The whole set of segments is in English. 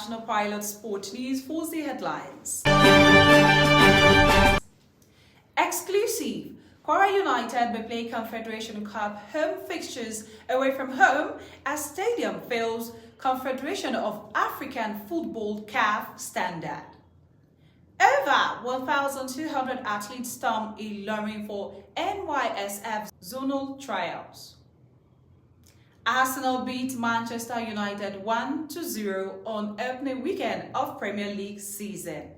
International Pilot Sport News for the headlines. Exclusive. Kwara United may play Confederation Cup Home Fixtures away from home as Stadium Fails Confederation of African Football CAF Standard. Over 1,200 athletes stormed Ilorin for NYSF zonal trials. Arsenal beat Manchester United 1-0 on opening weekend of Premier League season.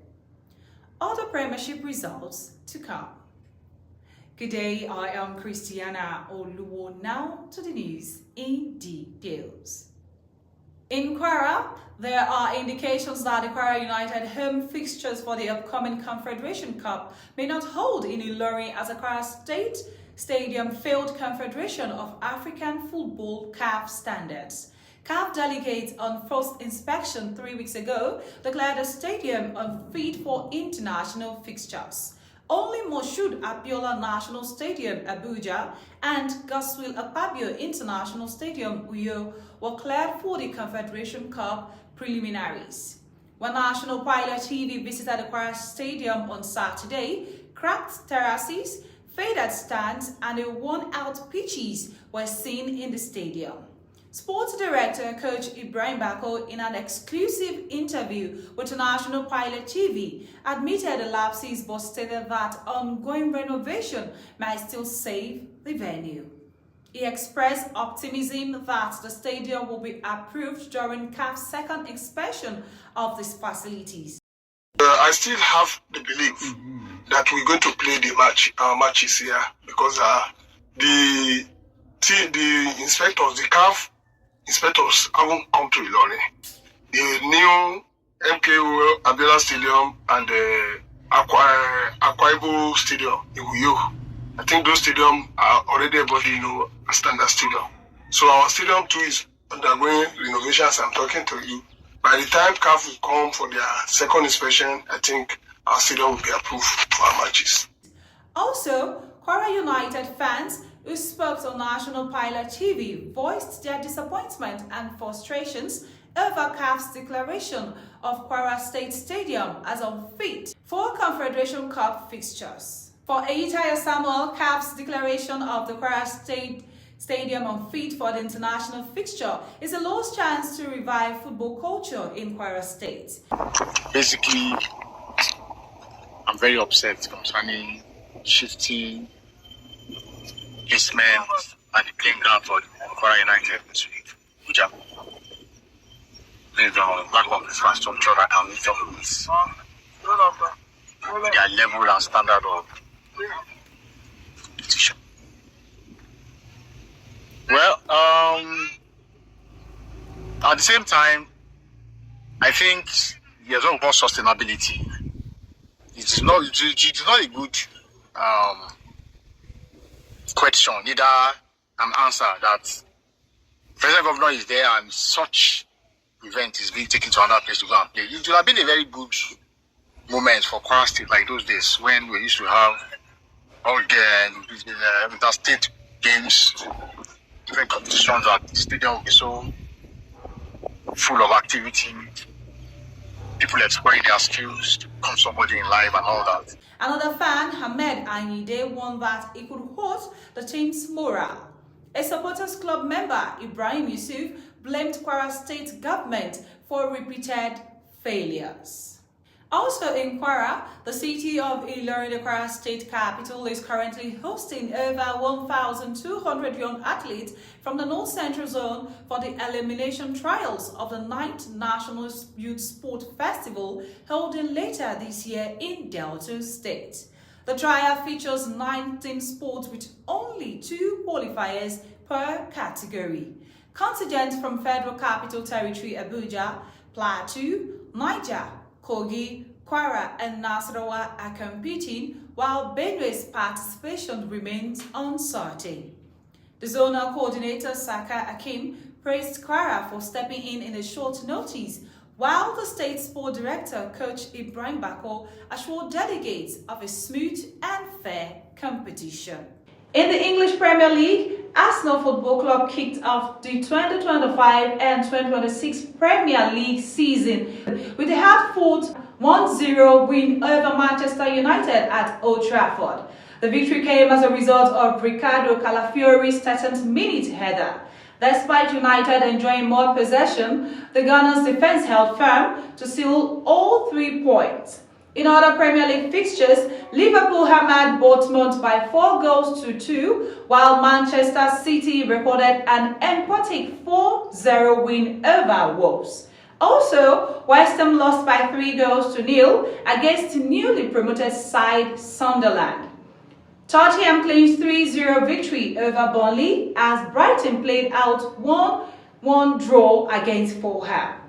Other Premiership results to come. Good day, I am Christiana Oluwo. Now to the news in details. In Kwara, there are indications that the Kwara United home fixtures for the upcoming Confederation Cup may not hold in Ilorin as the Kwara State Stadium failed Confederation of African Football CAF Standards. CAF delegates on first inspection 3 weeks ago declared the stadium unfit for international fixtures. Only Moshood Abiola National Stadium, Abuja, and Godswill Akpabio International Stadium, Uyo, were cleared for the Confederation Cup preliminaries. When National Pilot TV visited the Kwara Stadium on Saturday, cracked terraces, faded stands, and worn-out pitches were seen in the stadium. Sports Director Coach Ibrahim Bako, in an exclusive interview with National Pilot TV, admitted the lapses but stated that ongoing renovation might still save the venue. He expressed optimism that the stadium will be approved during CAF's second inspection of these facilities. I still have the belief that we're going to play our matches here because the inspectors, the CAF inspectors haven't come to Ilorin. The new MKO Abiola Stadium and the Akwa Stadium in Uyo, I think those stadiums are already everybody know a standard stadium. So our stadium too is undergoing renovations. I'm talking to you. By the time CAF will come for their second inspection, I think our stadium will be approved for our matches. Also, Kwara United fans who spoke on National Pilot TV voiced their disappointment and frustrations over CAF's declaration of Kwara State Stadium as unfit for Confederation Cup fixtures. For Eyitaya Samuel, CAF's declaration of the Kwara State Stadium unfit for the international fixture is a lost chance to revive football culture in Kwara State. Basically, I'm very upset concerning shifting placement and the playing ground for Kwara United to Abuja. Based on lack of infrastructure that can meet up with their level and standard of competition. Well, at the same time, I think there's no more sustainability. It's not a good question, neither an answer that President Governor is there and such event is being taken to another place to go and play. It would have been a very good moment for Kwara State like those days when we used to have all the interstate games, different competitions at the stadium would be so full of activity, people exploring their skills to become somebody in life and all that. Another fan, Hamed Anyide, won that he could host the team's morale. A supporters club member, Ibrahim Yusuf, blamed Kwara State government for repeated failures. Also in Kwara, the city of Ilorin, the Kwara State capital, is currently hosting over 1,200 young athletes from the North Central Zone for the elimination trials of the 9th National Youth Sport Festival holding later this year in Delta State. The trial features 9 team sports with only 2 qualifiers per category. Contingents from Federal Capital Territory Abuja, Plateau, Niger, Kogi, Kwara and Nasarawa are competing, while Benwe's participation remains uncertain. The zonal coordinator Saka Akim praised Kwara for stepping in a short notice, while the state sport director, Coach Ibrahim Bako, assured delegates of a smooth and fair competition. In the English Premier League, Arsenal Football Club kicked off the 2025 and 2026 Premier League season with a hard-fought 1-0 win over Manchester United at Old Trafford. The victory came as a result of Ricardo Calafiore's 13th minute header. Despite United enjoying more possession, the Gunners' defense held firm to seal all 3 points. In other Premier League fixtures, Liverpool hammered Bournemouth by 4-2, while Manchester City recorded an emphatic 4-0 win over Wolves. Also, West Ham lost by 3-0 against newly promoted side Sunderland. Tottenham clinched 3-0 victory over Burnley as Brighton played out 1-1 draw against Fulham.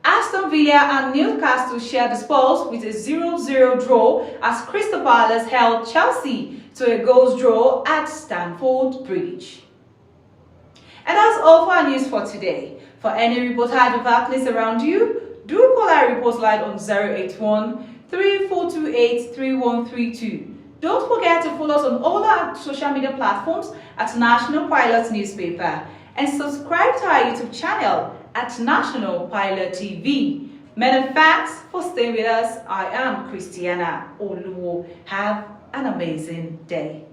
Aston Villa and Newcastle shared the spoils with a 0-0 draw as Crystal Palace held Chelsea to a goals draw at Stamford Bridge. And that's all for our news for today. For any reportage of happenings around you, do call our report line on 081-3428-3132. Don't forget to follow us on all our social media platforms at National Pilot Newspaper and subscribe to our YouTube channel at National Pilot TV. Many thanks for staying with us. I am Christiana Oluwo. Have an amazing day.